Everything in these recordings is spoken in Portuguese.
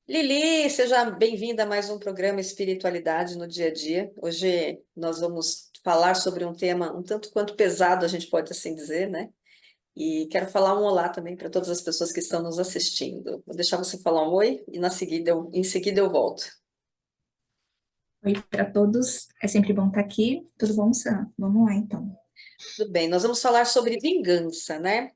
Lili, seja bem-vinda a mais um programa Espiritualidade no Dia a Dia. Hoje nós vamos falar sobre um tema um tanto quanto pesado, a gente pode assim dizer, né? E quero falar um olá também para todas as pessoas que estão nos assistindo. Vou deixar você falar um oi e em seguida eu volto. Oi para todos, é sempre bom estar aqui. Tudo bom, Sam? Vamos lá, então. Tudo bem, nós vamos falar sobre vingança, né?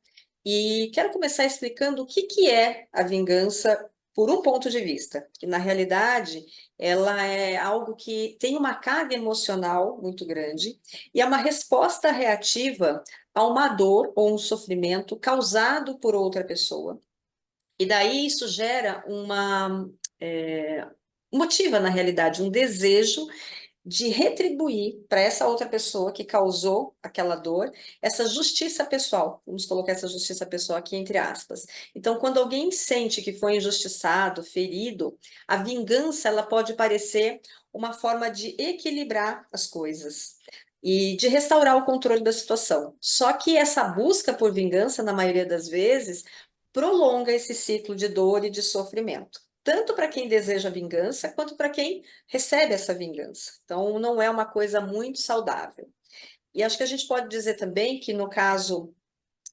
E quero começar explicando o que que é a vingança por um ponto de vista, que na realidade ela é algo que tem uma carga emocional muito grande e é uma resposta reativa a uma dor ou um sofrimento causado por outra pessoa. E daí isso gera motiva na realidade um desejo de retribuir para essa outra pessoa que causou aquela dor, essa justiça pessoal. Vamos colocar essa justiça pessoal aqui entre aspas. Então, quando alguém sente que foi injustiçado, ferido, a vingança ela pode parecer uma forma de equilibrar as coisas e de restaurar o controle da situação. Só que essa busca por vingança, na maioria das vezes, prolonga esse ciclo de dor e de sofrimento. Tanto para quem deseja vingança, quanto para quem recebe essa vingança. Então, não é uma coisa muito saudável. E acho que a gente pode dizer também que, no caso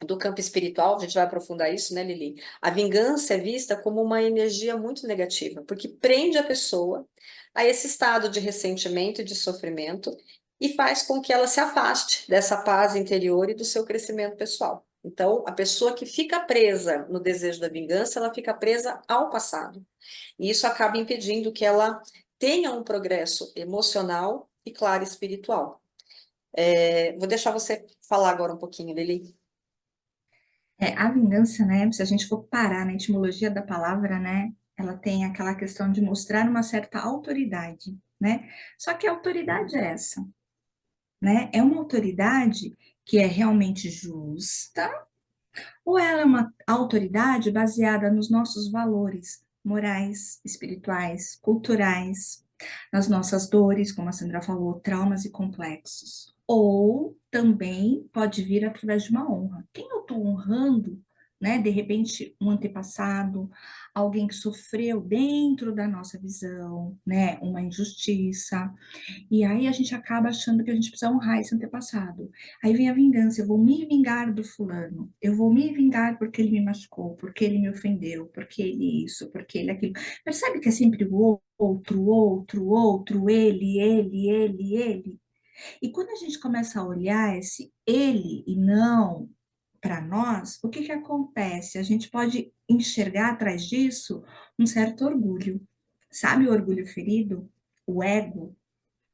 do campo espiritual, a gente vai aprofundar isso, né, Lili? A vingança é vista como uma energia muito negativa, porque prende a pessoa a esse estado de ressentimento e de sofrimento e faz com que ela se afaste dessa paz interior e do seu crescimento pessoal. Então, a pessoa que fica presa no desejo da vingança, ela fica presa ao passado. E isso acaba impedindo que ela tenha um progresso emocional e, claro, espiritual. Vou deixar você falar agora um pouquinho, Lili. A vingança, né? Se a gente for parar na etimologia da palavra, né? Ela tem aquela questão de mostrar uma certa autoridade, né? Só que a autoridade é essa, né? É uma autoridade que é realmente justa, ou ela é uma autoridade baseada nos nossos valores morais, espirituais, culturais, nas nossas dores, como a Sandra falou, traumas e complexos. Ou também pode vir através de uma honra. Quem eu estou honrando, né? De repente, um antepassado, alguém que sofreu dentro da nossa visão, né? Uma injustiça. E aí a gente acaba achando que a gente precisa honrar esse antepassado. Aí vem a vingança, eu vou me vingar do fulano, eu vou me vingar porque ele me machucou, porque ele me ofendeu, porque ele isso, porque ele aquilo. Percebe que é sempre o outro, ele. E quando a gente começa a olhar esse ele e não para nós, o que que acontece? A gente pode enxergar atrás disso um certo orgulho. Sabe o orgulho ferido? O ego,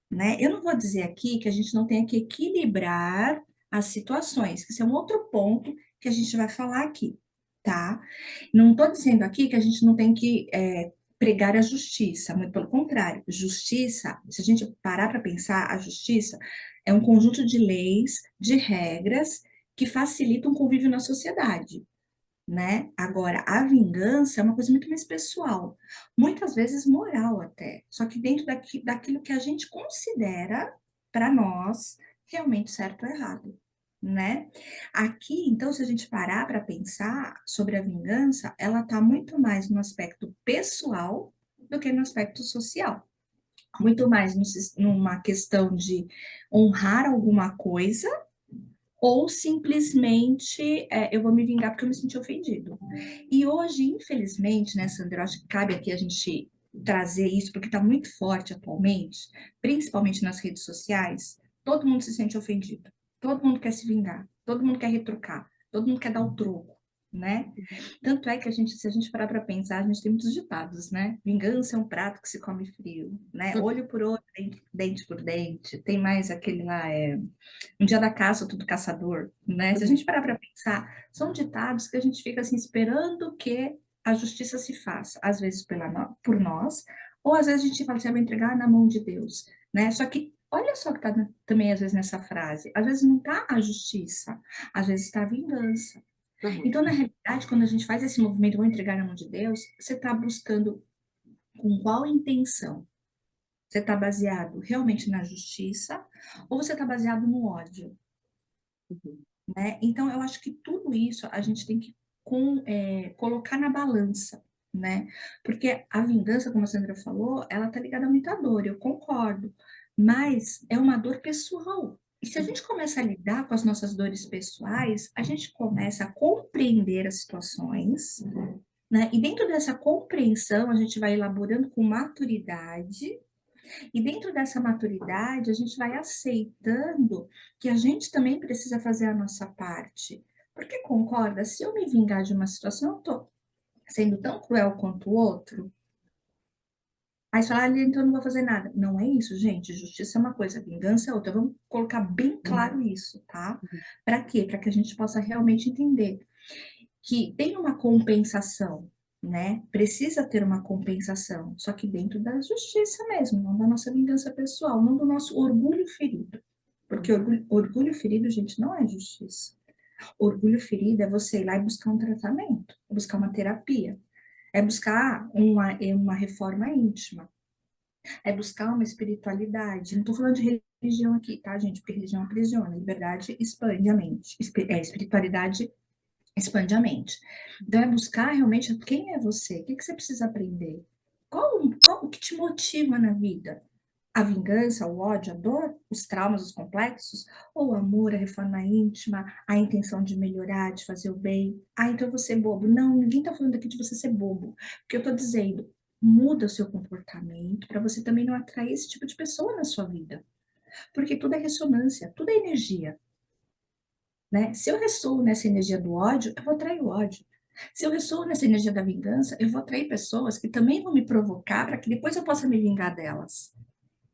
né? Eu não vou dizer aqui que a gente não tenha que equilibrar as situações, que esse é um outro ponto que a gente vai falar aqui, tá? Não estou dizendo aqui que a gente não tem que pregar a justiça, muito pelo contrário. Justiça, se a gente parar para pensar, a justiça é um conjunto de leis, de regras que facilitam o convívio na sociedade, né? Agora, a vingança é uma coisa muito mais pessoal, muitas vezes moral até, só que dentro daquilo que a gente considera para nós realmente certo ou errado, né? Aqui, então, se a gente parar para pensar sobre a vingança, ela está muito mais no aspecto pessoal do que no aspecto social. Muito mais numa questão de honrar alguma coisa ou simplesmente eu vou me vingar porque eu me senti ofendido. E hoje, infelizmente, né, Sandra, eu acho que cabe aqui a gente trazer isso, porque está muito forte atualmente, principalmente nas redes sociais, todo mundo se sente ofendido, todo mundo quer se vingar, todo mundo quer retrucar, todo mundo quer dar o troco, né? Tanto é que a gente, se a gente parar para pensar, a gente tem muitos ditados, né? Vingança é um prato que se come frio, né? Olho por olho, dente por dente. Tem mais aquele lá, um dia da caça, outro do caçador, né? Se a gente parar para pensar, são ditados que a gente fica assim esperando que a justiça se faça, às vezes por nós, ou às vezes a gente fala assim, "Ah, vou entregar na mão de Deus", né? Só que olha só que tá também às vezes nessa frase, às vezes não tá a justiça, às vezes está a vingança. Uhum. Então, na realidade, quando a gente faz esse movimento, vou entregar na mão de Deus, você está buscando com qual intenção? Você está baseado realmente na justiça ou você está baseado no ódio? Uhum. Né? Então, eu acho que tudo isso a gente tem que colocar na balança. né? Porque a vingança, como a Sandra falou, ela tá ligada a muita dor, eu concordo, mas é uma dor pessoal. E se a gente começa a lidar com as nossas dores pessoais, a gente começa a compreender as situações, né? E dentro dessa compreensão, a gente vai elaborando com maturidade, e dentro dessa maturidade, a gente vai aceitando que a gente também precisa fazer a nossa parte. Porque concorda, se eu me vingar de uma situação, eu tô sendo tão cruel quanto o outro. Aí você fala, ah, então eu não vou fazer nada. Não é isso, gente. Justiça é uma coisa, vingança é outra. Vamos colocar bem claro isso, tá? Para quê? Para que a gente possa realmente entender que tem uma compensação, né? Precisa ter uma compensação, só que dentro da justiça mesmo, não da nossa vingança pessoal, não do nosso orgulho ferido. Porque orgulho ferido, gente, não é justiça. Orgulho ferido é você ir lá e buscar um tratamento, é buscar uma terapia, é buscar uma reforma íntima, é buscar uma espiritualidade. Não estou falando de religião aqui, tá, gente? Porque religião aprisiona, liberdade expande a mente, espiritualidade expande a mente. Então, é buscar realmente quem é você, o que você precisa aprender, o que te motiva na vida? A vingança, o ódio, a dor, os traumas, os complexos, ou o amor, a reforma íntima, a intenção de melhorar, de fazer o bem. Ah, então eu vou ser bobo. Não, ninguém está falando aqui de você ser bobo. Porque eu estou dizendo, muda o seu comportamento para você também não atrair esse tipo de pessoa na sua vida. Porque tudo é ressonância, tudo é energia, né? Se eu ressoo nessa energia do ódio, eu vou atrair o ódio. Se eu ressoo nessa energia da vingança, eu vou atrair pessoas que também vão me provocar para que depois eu possa me vingar delas,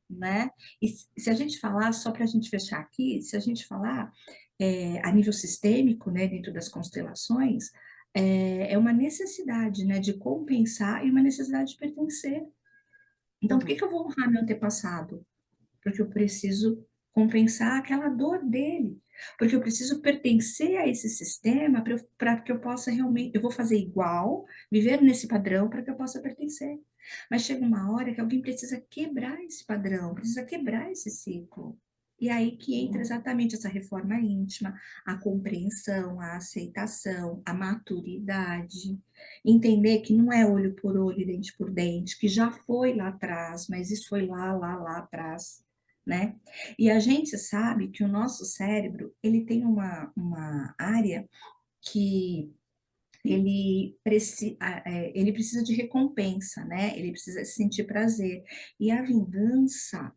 né? E se a gente falar, só para a gente fechar aqui, se a gente falar a nível sistêmico, né, dentro das constelações, é uma necessidade, né, de compensar e uma necessidade de pertencer. Então, por que Uhum. que eu vou honrar meu antepassado? Porque eu preciso compensar aquela dor dele, porque eu preciso pertencer a esse sistema para que eu possa realmente, eu vou fazer igual, viver nesse padrão para que eu possa pertencer. Mas chega uma hora que alguém precisa quebrar esse padrão, precisa quebrar esse ciclo. E aí que entra exatamente essa reforma íntima, a compreensão, a aceitação, a maturidade, entender que não é olho por olho, dente por dente, que já foi lá atrás, mas isso foi lá atrás, né? E a gente sabe que o nosso cérebro, ele tem uma área que ele precisa de recompensa, né? Ele precisa sentir prazer. E a vingança,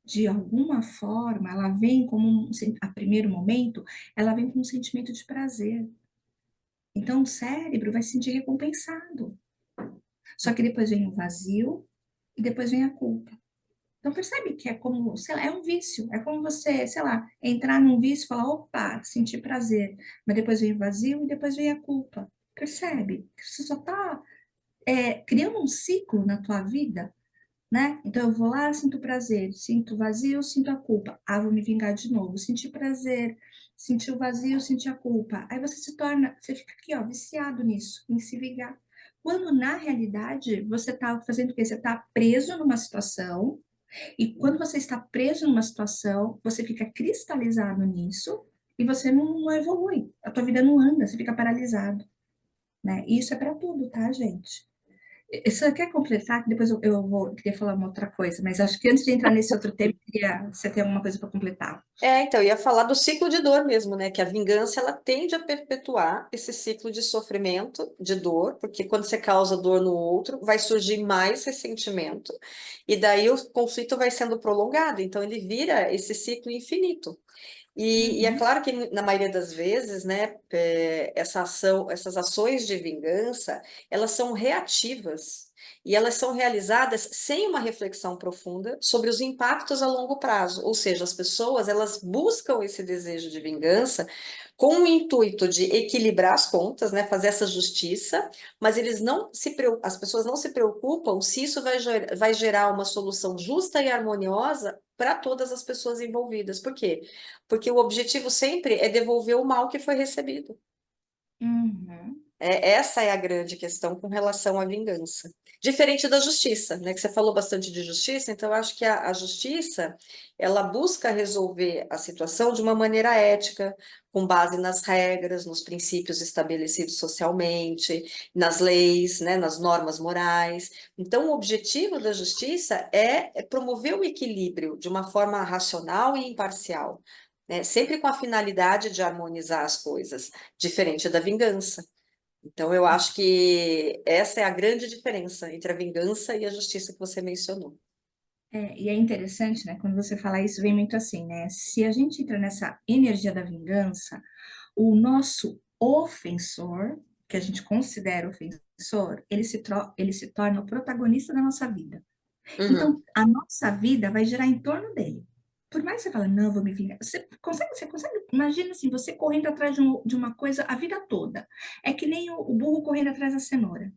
de alguma forma, ela vem como a primeiro momento, ela vem com um sentimento de prazer. Então o cérebro vai se sentir recompensado. Só que depois vem o vazio e depois vem a culpa. Então, percebe que é como, sei lá, é um vício. É como você, sei lá, entrar num vício e falar, opa, sentir prazer. Mas depois vem o vazio e depois vem a culpa. Percebe? Que você só está criando um ciclo na tua vida, né? Então, eu vou lá, sinto prazer, sinto vazio, sinto a culpa. Ah, vou me vingar de novo. Senti prazer, senti o vazio, senti a culpa. Aí você se torna, você fica aqui, ó, viciado nisso, em se vingar. Quando, na realidade, você está fazendo o quê? Você está preso numa situação e quando você está preso numa situação, você fica cristalizado nisso e você não evolui. A tua vida não anda, você fica paralisado, né? E isso é para tudo, tá, gente? Você quer completar? Que depois queria falar uma outra coisa, mas acho que antes de entrar nesse outro tema, você tem alguma coisa para completar. Então, eu ia falar do ciclo de dor mesmo, né? Que a vingança, ela tende a perpetuar esse ciclo de sofrimento, de dor, porque quando você causa dor no outro, vai surgir mais ressentimento, e daí o conflito vai sendo prolongado, então ele vira esse ciclo infinito. E é Uhum, claro que na maioria das vezes, né, essas ações de vingança, elas são reativas e elas são realizadas sem uma reflexão profunda sobre os impactos a longo prazo. Ou seja, as pessoas elas buscam esse desejo de vingança com o intuito de equilibrar as contas, né, fazer essa justiça, mas as pessoas não se preocupam se isso vai gerar uma solução justa e harmoniosa para todas as pessoas envolvidas. Por quê? Porque o objetivo sempre é devolver o mal que foi recebido. uhum. Essa é a grande questão com relação à vingança. Diferente da justiça, né? Que você falou bastante de justiça, então eu acho que a justiça ela busca resolver a situação de uma maneira ética, com base nas regras, nos princípios estabelecidos socialmente, nas leis, né? Nas normas morais. Então, o objetivo da justiça é promover o equilíbrio de uma forma racional e imparcial, né? Sempre com a finalidade de harmonizar as coisas, diferente da vingança. Então, eu acho que essa é a grande diferença entre a vingança e a justiça que você mencionou. E é interessante, né? Quando você fala isso, vem muito assim, né? Se a gente entra nessa energia da vingança, o nosso ofensor, que a gente considera ofensor, ele se torna o protagonista da nossa vida. Uhum, Então, a nossa vida vai girar em torno dele. Por mais que você fale, não, eu vou me vingar. Você consegue, imagina assim, você correndo atrás de uma coisa a vida toda. É que nem o burro correndo atrás da cenoura,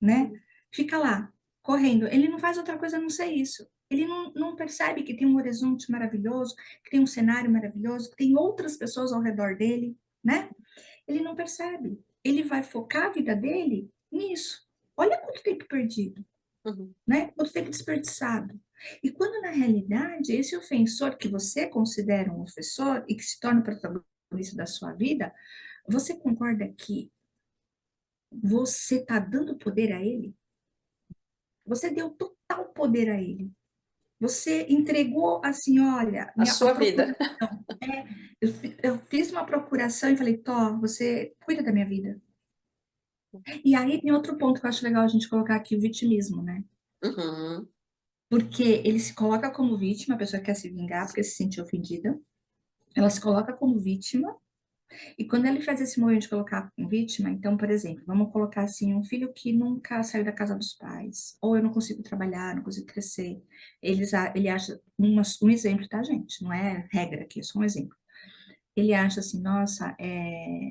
né? Fica lá, correndo. Ele não faz outra coisa a não ser isso. Ele não percebe que tem um horizonte maravilhoso, que tem um cenário maravilhoso, que tem outras pessoas ao redor dele, né? Ele não percebe. Ele vai focar a vida dele nisso. Olha quanto tempo perdido, uhum. né? Quanto tempo desperdiçado. E quando, na realidade, esse ofensor que você considera um ofensor e que se torna o protagonista da sua vida, você concorda que você está dando poder a ele? Você deu total poder a ele. Você entregou assim, olha, A a sua vida. procuração. Eu fiz uma procuração e falei, Tó, você cuida da minha vida. E aí tem outro ponto que eu acho legal a gente colocar aqui, o vitimismo, né? Uhum. Porque ele se coloca como vítima, a pessoa quer se vingar porque se sentiu ofendida. Ela se coloca como vítima. E quando ele faz esse movimento de colocar como vítima, então, por exemplo, vamos colocar assim, um filho que nunca saiu da casa dos pais, ou eu não consigo trabalhar, não consigo crescer. Ele acha, um exemplo, tá, gente? Não é regra aqui, é só um exemplo. Ele acha assim, nossa,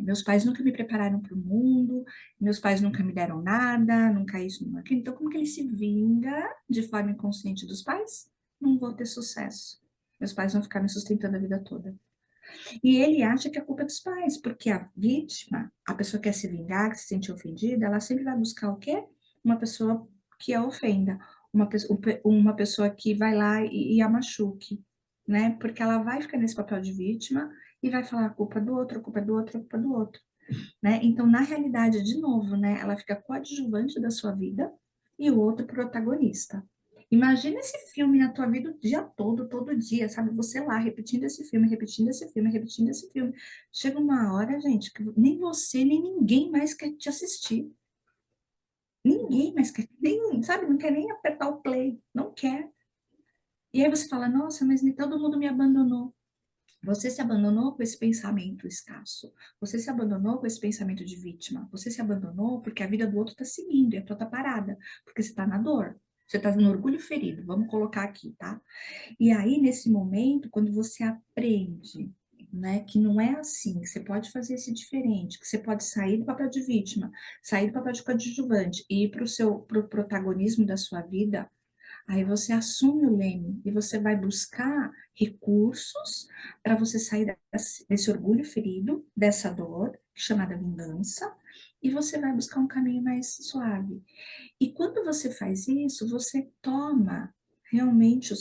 meus pais nunca me prepararam para o mundo, meus pais nunca me deram nada, nunca isso, nunca aquilo. Então, como que ele se vinga de forma inconsciente dos pais? Não vou ter sucesso. Meus pais vão ficar me sustentando a vida toda. E ele acha que a culpa é dos pais, porque a vítima, a pessoa que quer se vingar, que se sente ofendida, ela sempre vai buscar o quê? Uma pessoa que a ofenda, uma pessoa que vai lá e a machuque, né? Porque ela vai ficar nesse papel de vítima e vai falar a culpa do outro, a culpa do outro, a culpa do outro, né? Então, na realidade, de novo, né? Ela fica coadjuvante da sua vida e o outro protagonista. Imagina esse filme na tua vida o dia todo, todo dia, sabe? Você lá repetindo esse filme, repetindo esse filme, repetindo esse filme. Chega uma hora, gente, que nem você, nem ninguém mais quer te assistir. Ninguém mais quer, nem, sabe? Não quer nem apertar o play, não quer. E aí você fala, nossa, mas nem todo mundo me abandonou. Você se abandonou com esse pensamento escasso. Você se abandonou com esse pensamento de vítima. Você se abandonou porque a vida do outro está seguindo e a tua está parada. Porque você está na dor. Você está no orgulho ferido. Vamos colocar aqui, tá? E aí, nesse momento, quando você aprende, né, que não é assim, que você pode fazer isso diferente, que você pode sair do papel de vítima, sair do papel de coadjuvante e ir para o pro protagonismo da sua vida. Aí você assume o leme e você vai buscar recursos para você sair desse orgulho ferido, dessa dor, chamada vingança, e você vai buscar um caminho mais suave. E quando você faz isso, você toma realmente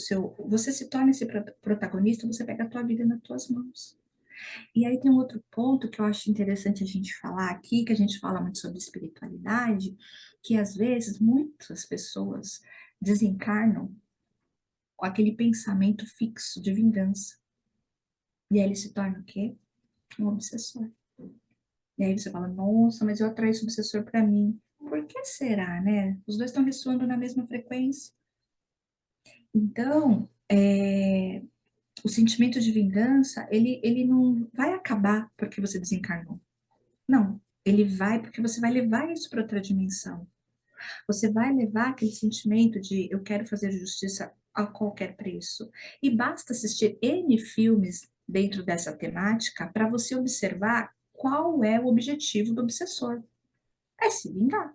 você se torna esse protagonista, você pega a tua vida nas tuas mãos. E aí tem um outro ponto que eu acho interessante a gente falar aqui, que a gente fala muito sobre espiritualidade, que às vezes muitas pessoas desencarnam com aquele pensamento fixo de vingança. E aí ele se torna o quê? Um obsessor. E aí você fala, nossa, mas eu atraí esse obsessor para mim. Por que será, né? Os dois estão ressoando na mesma frequência. Então, o sentimento de vingança, ele não vai acabar porque você desencarnou. Não, ele vai porque você vai levar isso para outra dimensão. Você vai levar aquele sentimento de eu quero fazer justiça a qualquer preço. E basta assistir N filmes dentro dessa temática para você observar qual é o objetivo do obsessor. É se vingar,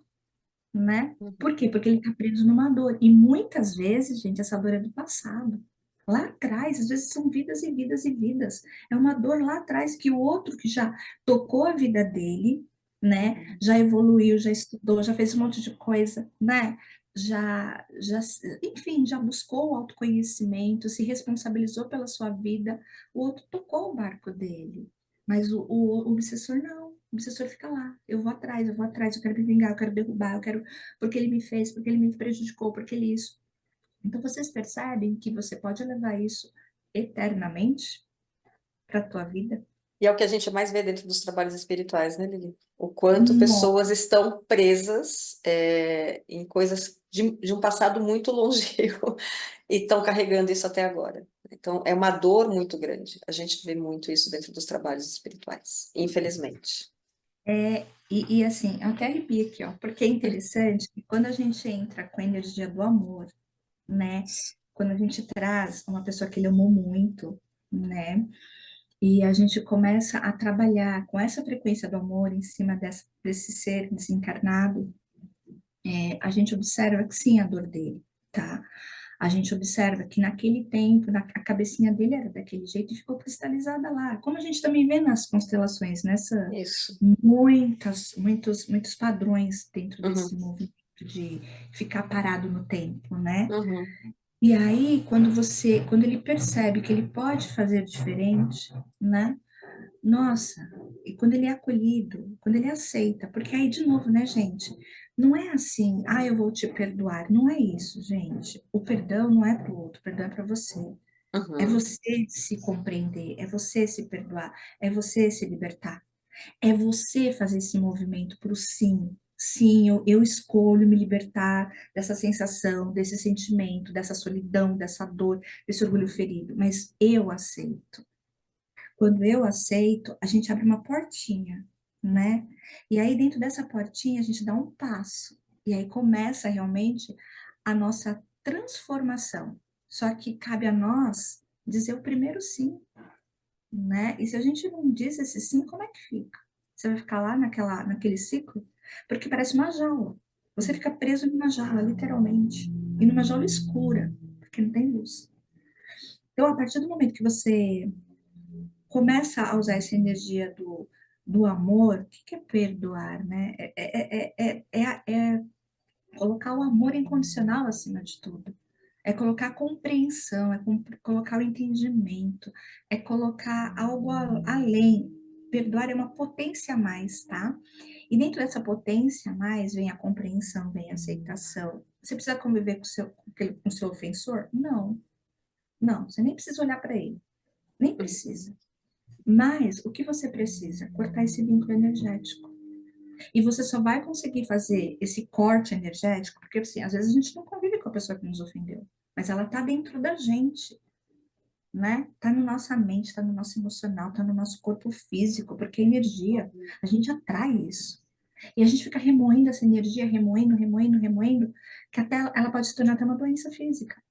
né? Uhum. Por quê? Porque ele está preso numa dor. E muitas vezes, gente, essa dor é do passado. Lá atrás, às vezes são vidas e vidas e vidas. É uma dor lá atrás que o outro que já tocou a vida dele, né? Já evoluiu, já estudou, já fez um monte de coisa, né? Enfim, já buscou o autoconhecimento, se responsabilizou pela sua vida. O outro tocou o barco dele, mas o obsessor não. O obsessor fica lá, eu vou atrás, eu quero me vingar, eu quero derrubar, eu quero, porque ele me fez, porque ele me prejudicou, porque ele isso. Então, vocês percebem que você pode levar isso eternamente para a tua vida? E é o que a gente mais vê dentro dos trabalhos espirituais, né, Lili? O quanto Nossa, pessoas estão presas em coisas de um passado muito longínquo e estão carregando isso até agora. Então, é uma dor muito grande. A gente vê muito isso dentro dos trabalhos espirituais, infelizmente. e assim, eu até arrepio aqui, ó, porque é interessante que quando a gente entra com a energia do amor, né? Quando a gente traz uma pessoa que ele amou muito, né? E a gente começa a trabalhar com essa frequência do amor em cima desse ser desencarnado, a gente observa que sim, a dor dele, tá? A gente observa que naquele tempo, a cabecinha dele era daquele jeito e ficou cristalizada lá. Como a gente também vê nas constelações, Isso. muitos padrões dentro desse Uhum, movimento de ficar parado no tempo, né? uhum, E aí, quando ele percebe que ele pode fazer diferente, né? Nossa, e quando ele é acolhido, quando ele aceita, porque aí, de novo, né, gente? Não é assim, ah, eu vou te perdoar. Não é isso, gente. O perdão não é para o outro, o perdão é para você. É uhum. você se compreender, é você se perdoar, é você se libertar. É você fazer esse movimento para o sim. Sim, eu escolho me libertar dessa sensação, desse sentimento, dessa solidão, dessa dor, desse orgulho ferido, mas eu aceito. Quando eu aceito, a gente abre uma portinha, né? E aí, dentro dessa portinha, a gente dá um passo. E aí começa realmente a nossa transformação. Só que cabe a nós dizer o primeiro sim, né? E se a gente não diz esse sim, como é que fica? Você vai ficar lá naquele ciclo? Porque parece uma jaula. Você fica preso numa jaula, literalmente. E numa jaula escura, porque não tem luz. Então, a partir do momento que você começa a usar essa energia do amor, o que é perdoar, né? É colocar o amor incondicional acima de tudo. É colocar a compreensão, colocar o entendimento, é colocar algo além. Perdoar é uma potência a mais, tá? E dentro dessa potência a mais vem a compreensão, vem a aceitação. Você precisa conviver com o seu ofensor? Não, não, você nem precisa olhar para ele, nem precisa. Mas o que você precisa? Cortar esse vínculo energético. E você só vai conseguir fazer esse corte energético, porque assim, às vezes a gente não convive com a pessoa que nos ofendeu, mas ela está dentro da gente, né? Está na nossa mente, está no nosso emocional, está no nosso corpo físico, porque a energia, a gente atrai isso. E a gente fica remoendo essa energia, remoendo, que até ela pode se tornar até uma doença física.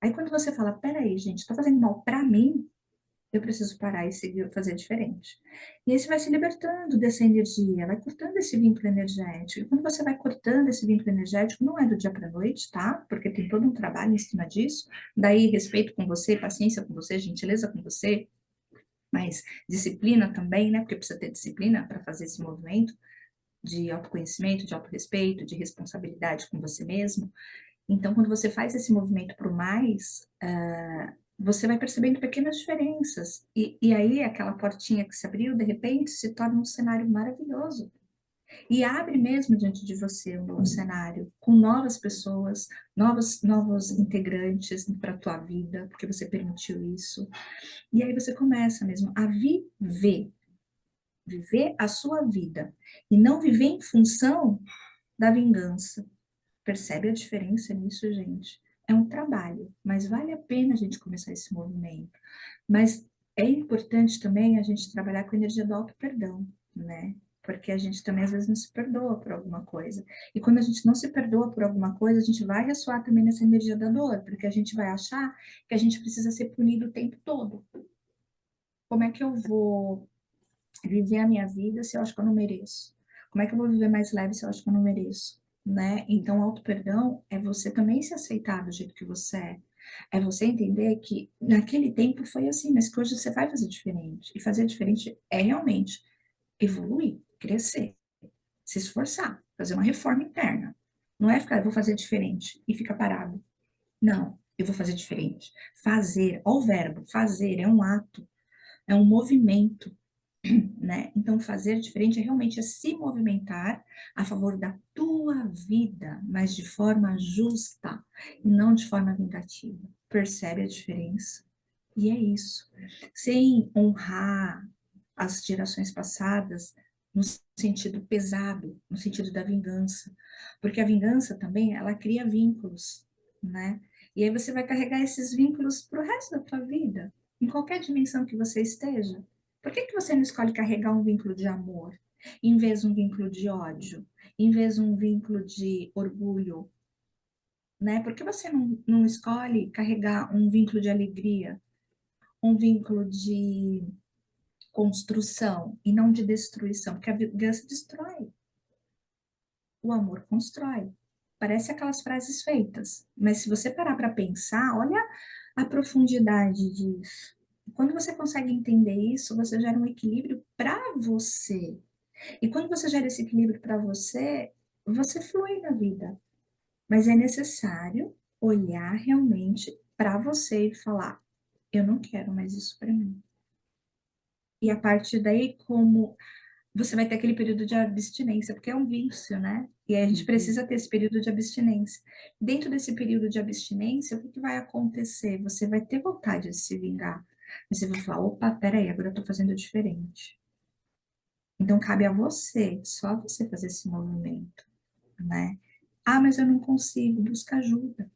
Aí quando você fala, peraí, gente, está fazendo mal para mim, eu preciso parar e seguir, fazer diferente. E aí você vai se libertando dessa energia, vai cortando esse vínculo energético. E quando você vai cortando esse vínculo energético, não é do dia para a noite, tá? Porque tem todo um trabalho em cima disso. Daí, respeito com você, paciência com você, gentileza com você, mas disciplina também, né? Porque precisa ter disciplina para fazer esse movimento de autoconhecimento, de autorrespeito, de responsabilidade com você mesmo. Então, quando você faz esse movimento para o mais, você vai percebendo pequenas diferenças. E aí, aquela portinha que se abriu, de repente, se torna um cenário maravilhoso. E abre mesmo diante de você um novo cenário, com novas pessoas, novos integrantes para a tua vida, porque você permitiu isso. E aí você começa mesmo a viver a sua vida, e não viver em função da vingança. Percebe a diferença nisso, gente? É um trabalho, mas vale a pena a gente começar esse movimento. Mas é importante também a gente trabalhar com a energia do auto-perdão, né? Porque a gente também às vezes não se perdoa por alguma coisa. E quando a gente não se perdoa por alguma coisa, a gente vai ressoar também nessa energia da dor, porque a gente vai achar que a gente precisa ser punido o tempo todo. Como é que eu vou viver a minha vida se eu acho que eu não mereço? Como é que eu vou viver mais leve se eu acho que eu não mereço? Né? Então, o auto-perdão é você também se aceitar do jeito que você é. É você entender que naquele tempo foi assim, mas que hoje você vai fazer diferente. E fazer diferente é realmente evoluir, crescer. se esforçar, fazer uma reforma interna. Não é ficar, eu vou fazer diferente e ficar parado. Não, eu vou fazer diferente. Fazer, ó o verbo, fazer é um ato, é um movimento, né? Então, fazer diferente é realmente se movimentar a favor da tua vida, mas de forma justa e não de forma vingativa. Percebe a diferença? E é isso. Sem honrar as gerações passadas no sentido pesado, no sentido da vingança. Porque a vingança também, ela cria vínculos, né? E aí você vai carregar esses vínculos para o resto da tua vida, em qualquer dimensão que você esteja. Por que que você não escolhe carregar um vínculo de amor, em vez de um vínculo de ódio, em vez de um vínculo de orgulho, né? Por que você não escolhe carregar um vínculo de alegria, um vínculo de construção e não de destruição? Porque a vingança destrói, o amor constrói. Parece aquelas frases feitas, mas se você parar para pensar, olha a profundidade disso. Quando você consegue entender isso, você gera um equilíbrio para você. E quando você gera esse equilíbrio para você, você flui na vida. Mas é necessário olhar realmente para você e falar: eu não quero mais isso para mim. E a partir daí, como você vai ter aquele período de abstinência, porque é um vício, né? E aí a gente precisa ter esse período de abstinência. Dentro desse período de abstinência, o que que vai acontecer? Você vai ter vontade de se vingar. Mas você vai falar: opa, peraí, agora eu tô fazendo diferente. Então cabe a você, só você fazer esse movimento, né? Ah, mas eu não consigo, busca ajuda.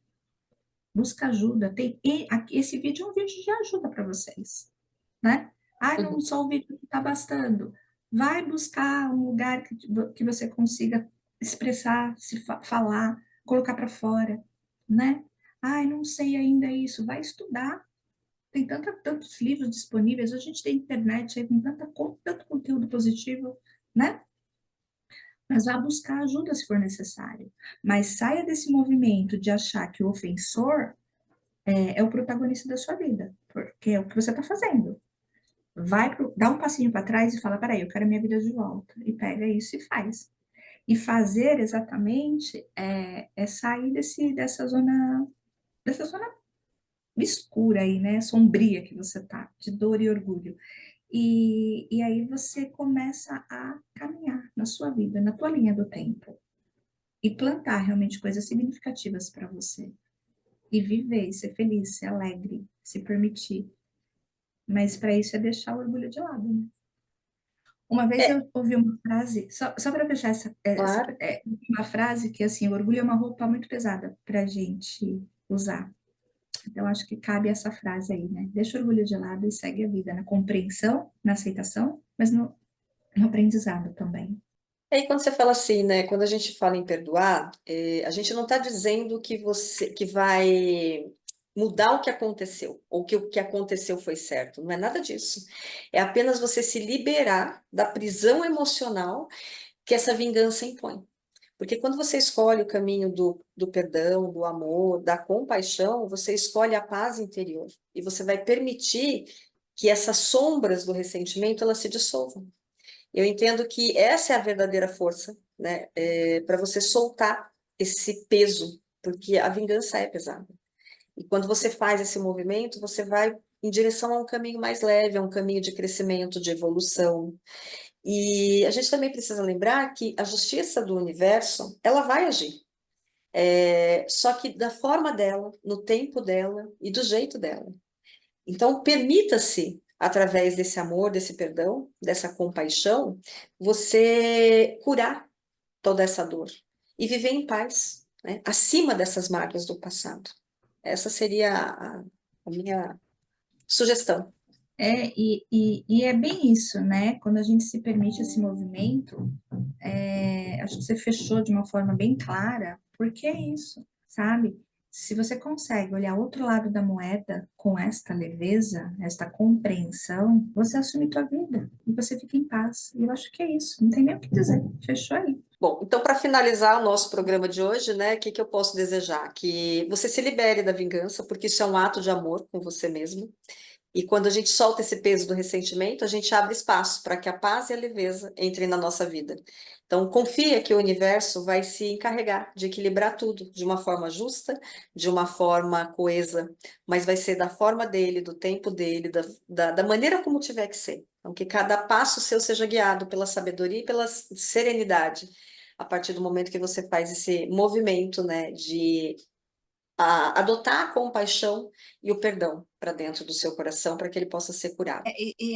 Busca ajuda. Esse vídeo é um vídeo de ajuda para vocês, né? Ah, não, Uhum. só o vídeo está bastando. Vai buscar um lugar que você consiga expressar, falar, colocar para fora, né? Ai, não sei ainda isso. Vai estudar. Tem tantos livros disponíveis. A gente tem internet aí com tanto conteúdo positivo, né? Mas vá buscar ajuda se for necessário. Mas saia desse movimento de achar que o ofensor é o protagonista da sua vida, porque é o que você está fazendo. Dá um passinho para trás e fala: peraí, eu quero a minha vida de volta. E pega isso e faz. E fazer exatamente é sair dessa zona escura aí, né? Sombria que você tá, de dor e orgulho. E aí você começa a caminhar na sua vida, na tua linha do tempo. E plantar realmente coisas significativas para você. E viver, ser feliz, ser alegre, se permitir. Mas para isso é deixar o orgulho de lado, né? Uma vez É, eu ouvi uma frase, só para fechar claro. uma frase que assim, o orgulho é uma roupa muito pesada para a gente usar. Então, acho que cabe essa frase aí, né? Deixa o orgulho de lado e segue a vida na compreensão, na aceitação, mas no aprendizado também. E aí, quando você fala assim, né? Quando a gente fala em perdoar, a gente não está dizendo que vai mudar o que aconteceu, ou que o que aconteceu foi certo. Não é nada disso. É apenas você se liberar da prisão emocional que essa vingança impõe. Porque quando você escolhe o caminho do perdão, do amor, da compaixão, você escolhe a paz interior. E você vai permitir que essas sombras do ressentimento elas se dissolvam. Eu entendo que essa é a verdadeira força, né? Para você soltar esse peso, porque a vingança é pesada. E quando você faz esse movimento, você vai em direção a um caminho mais leve, a um caminho de crescimento, de evolução. E a gente também precisa lembrar que a justiça do universo, ela vai agir. Só que da forma dela, no tempo dela e do jeito dela. Então, permita-se, através desse amor, desse perdão, dessa compaixão, você curar toda essa dor e viver em paz, né? Acima dessas mágoas do passado. Essa seria a minha sugestão. E é bem isso, né? Quando a gente se permite esse movimento, acho que você fechou de uma forma bem clara, porque é isso, sabe? Se você consegue olhar outro lado da moeda com esta leveza, esta compreensão, você assume tua vida e você fica em paz. E eu acho que é isso, não tem nem o que dizer. Fechou aí. Bom, então, para finalizar o nosso programa de hoje, né, o que que eu posso desejar? Que você se libere da vingança, porque isso é um ato de amor com você mesmo. E quando a gente solta esse peso do ressentimento, a gente abre espaço para que a paz e a leveza entrem na nossa vida. Então, confia que o universo vai se encarregar de equilibrar tudo de uma forma justa, de uma forma coesa, mas vai ser da forma dele, do tempo dele, da maneira como tiver que ser. Então, que cada passo seu seja guiado pela sabedoria e pela serenidade, a partir do momento que você faz esse movimento, né, de adotar a compaixão e o perdão para dentro do seu coração, para que ele possa ser curado.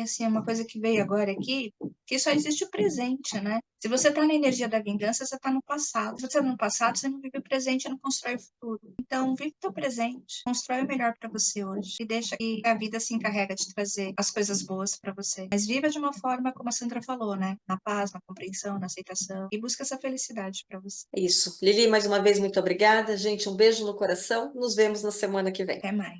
Assim, é uma coisa que veio agora aqui, que só existe o presente, né? Se você está na energia da vingança, você está no passado. Se você está no passado, você não vive o presente e não constrói o futuro. Então, vive o teu presente, constrói o melhor para você hoje e deixa que a vida se encarrega de trazer as coisas boas para você. Mas viva de uma forma como a Sandra falou, né? Na paz, na compreensão, na aceitação e busca essa felicidade para você. É isso. Lili, mais uma vez, muito obrigada. Gente, um beijo no coração. Nos vemos na semana que vem. Até mais.